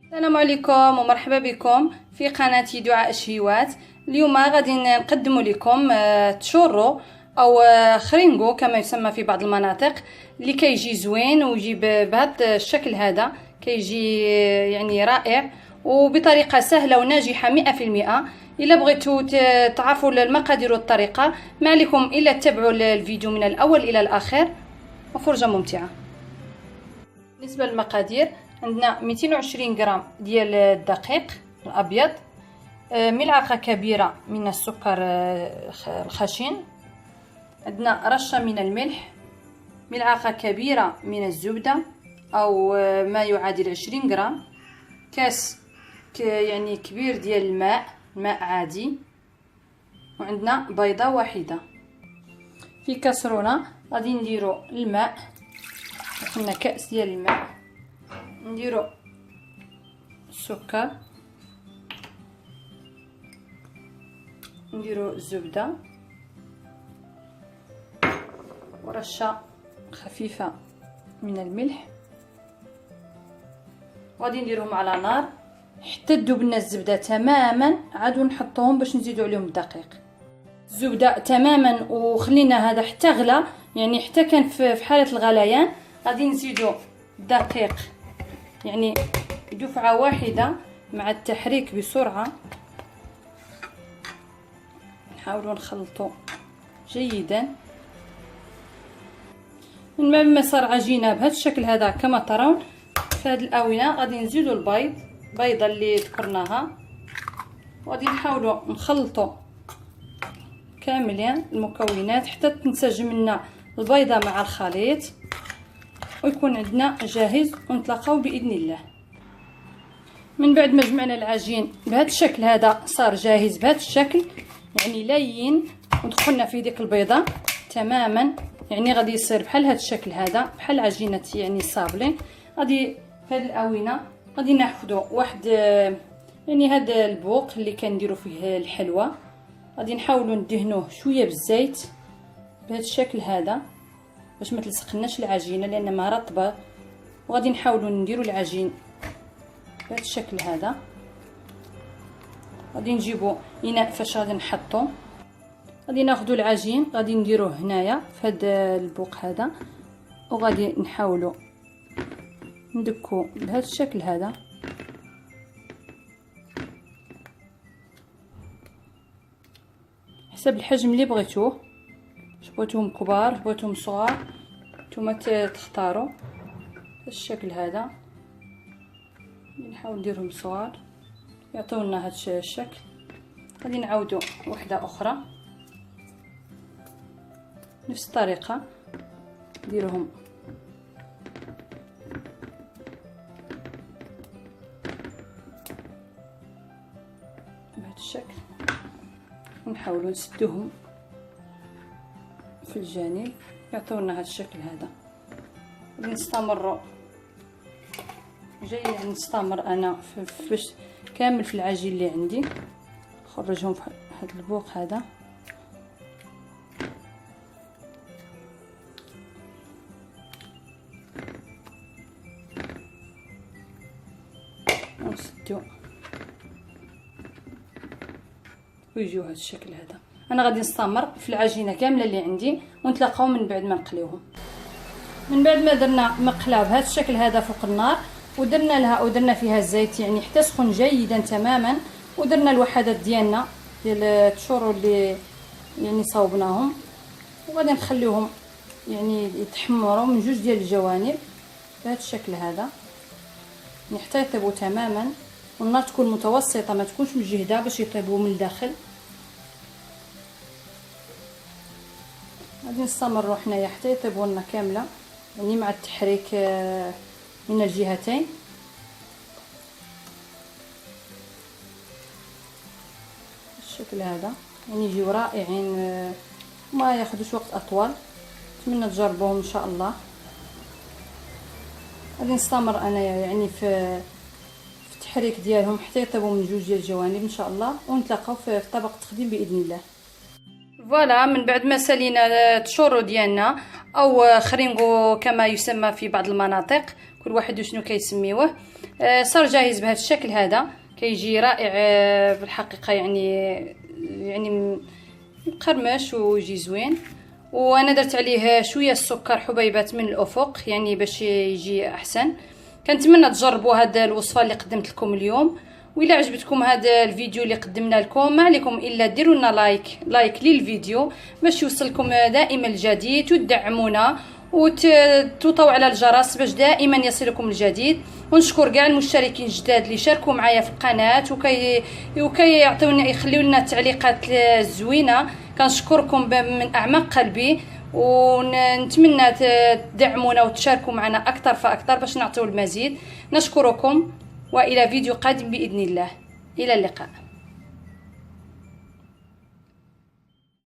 السلام عليكم ومرحبا بكم في قناتي دعاء الشهيوات. اليوم غادي نقدم لكم تشورو او خرينغو كما يسمى في بعض المناطق، اللي كيجي زوين ويجيب بهذا الشكل هذا، كيجي يعني رائع وبطريقه سهله وناجحه 100%. الا بغيتوا تعرفوا المقادير والطريقه ما عليكم الا تتابعوا الفيديو من الاول الى الاخر، وفرجه ممتعه. بالنسبه للمقادير، عندنا 220 غرام ديال الدقيق الابيض، ملعقه كبيره من السكر الخشن، عندنا رشه من الملح، ملعقه كبيره من الزبده او ما يعادل 20 غرام، كاس يعني كبير ديال الماء عادي، وعندنا بيضه واحده. في كاسرونه غادي نديرو الماء، عندنا كاس ديال الماء، نديرو السكر، نديرو الزبده ورشه خفيفه من الملح، وغادي نديرهم على نار حتى تذوب لنا الزبده تماما، عاد نحطوهم باش نزيدو عليهم الدقيق. الزبده تماما وخلينا هذا حتى غلا، يعني حتى كان في حاله الغليان غادي نزيدو الدقيق يعني دفعه واحده مع التحريك بسرعه. نحاولوا نخلطوا جيدا. من بعد ما صار عجينه بهذا الشكل هذا كما ترون، في هذه الاونه غادي نزيدوا البيضه اللي ذكرناها، وغادي نحاولوا نخلطوا كاملين المكونات حتى تنسجم لنا البيضه مع الخليط ويكون عندنا جاهز، ونتلاقاو باذن الله. من بعد ما جمعنا العجين بهذا الشكل هذا، صار جاهز بهذا الشكل يعني لين، ودخلنا في ديك البيضه تماما، يعني غادي يصير بحال هذا الشكل هذا، بحال عجينه يعني صابلين. غادي في هذه الاونه غادي ناخذوا واحد يعني هذا البوق اللي كنديروا فيه الحلوى، غادي نحاولوا ندهنوه شويه بالزيت بهذا الشكل هذا باش ما تلصقناش العجينه لانها رطبه، وغادي نحاولوا نديروا العجين بهذا الشكل هذا. غادي نجيبوا اناء فاش غادي نحطو، غادي ناخذوا العجين غادي نديروه هنايا في هذا البوق هذا، وغادي نحاولوا ندكو بهذا الشكل هذا حسب الحجم اللي بغيتوه، بغيتوهم كبار بغيتوهم صغار نتوما تختاروا. الشكل هذا نحاول نديرهم صغار يعطونا هذا الشكل. غادي نعاودوا وحده اخرى نفس الطريقه، نديرهم بهذا الشكل، ونحاولوا نسدوهم في الجانب يعطونا هذا الشكل هذا. غادي نستمروا نستمر انا باش كامل في العجين اللي عندي، نخرجهم في هذا البوق هذا، ونسدو ويجيو هذا الشكل هذا. انا غادي نستمر في العجينه كامله اللي عندي، ونتلاقاو من بعد ما نقليوهم. من بعد ما درنا مقله بهذا الشكل هذا فوق النار، ودرنا فيها الزيت يعني حتى سخن جيدا تماما، ودرنا الوحدات ديالنا ديال التشورو اللي يعني صوبناهم، وغادي نخليوهم يعني يتحمروا من جوج ديال الجوانب بهذا الشكل هذا يعني حتى يطيبوا تماما، والنار تكون متوسطه ما تكونش مجهده باش يطيبوا من الداخل. غادي نستمروا حنايا حتى يطيبوا لنا كامله يعني مع التحريك من الجهتين. الشكل هذا يعني يجيو رائعين، ما ياخذوش وقت اطول. نتمنى تجربوهم ان شاء الله. غادي نستمر انايا يعني في التحريك ديالهم حتى يطيبوا من جوج ديال الجوانب ان شاء الله، ونتلاقاو في طبق التقديم باذن الله. فوالا، من بعد ما سالينا التشورو ديالنا او خرينغو كما يسمى في بعض المناطق، كل واحد وشنو كيسميوه، صار جاهز بهذا الشكل هذا، كيجي رائع بالحقيقه، يعني مقرمش ويجي زوين. وانا درت عليه شويه السكر حبيبات من الافق يعني باش يجي احسن. كنتمنى تجربوا هذه الوصفه اللي قدمت لكم اليوم. وإلا عجبتكم هذا الفيديو اللي قدمنا لكم، ما عليكم الا ديروا لنا لايك للفيديو باش يوصلكم دائما الجديد، وتدعمونا وتطوعوا على الجرس باش دائما يصلكم الجديد. ونشكر كاع المشتركين الجداد اللي شاركوا معايا في القناه وكيعطيونا يخليو لنا التعليقات الزوينه. كنشكركم من اعماق قلبي، ونتمنى تدعمونا وتشاركوا معنا اكثر فاكثر باش نعطيو المزيد. نشكركم، والى فيديو قادم باذن الله. الى اللقاء.